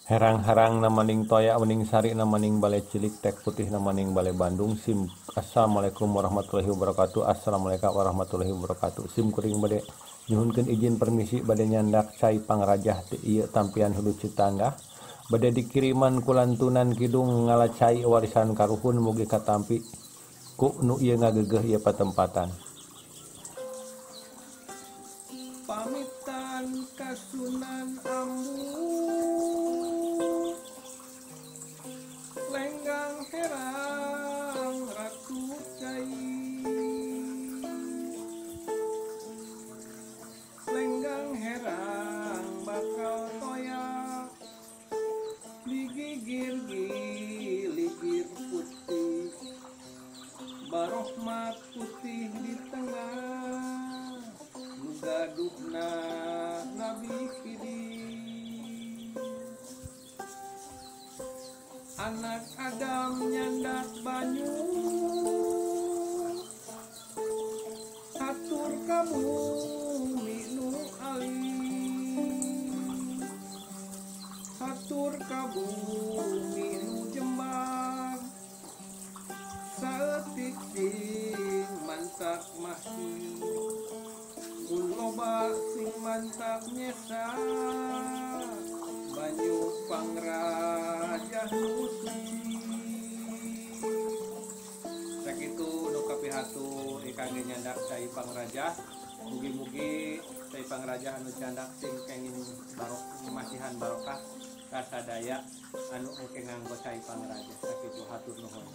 Herang-herang na maning toya maning sari na maning balai cilik tek putih na maning balai Bandung sim. Assalamualaikum warahmatullahi wabarakatuh. Assalamualaikum warahmatullahi wabarakatuh. Sim kuring bade nyuhunkeun izin permisi bade nyandak cai pangrajah ti ieu tampian hulu Citanggah. Bade dikiriman kulantunan kidung ngalacai warisan karuhun mugi katampi ku nu ieu ngageugeuh ieu patempatan. Pamitan Kasunan Ambu Lenggang Herang Ratu Cai Lenggang Herang bakal toya digigir giligir putih barohmat putih di tengah gaduhna Nabi Kidi anak Adam nyandak banyu atur kamu minu ali atur kamu minu jembar saeutik cing mantak masih loba sing mantap nyesa banyu pangrajah nu suci sakitu nu kapihatur ikage nyandak cai pangrajah mugi-mugi cai pangrajah anu candak sing kenging barok masihan barokah kasadaya anu engke nganggo cai pangrajah sakitu hatur nuhun.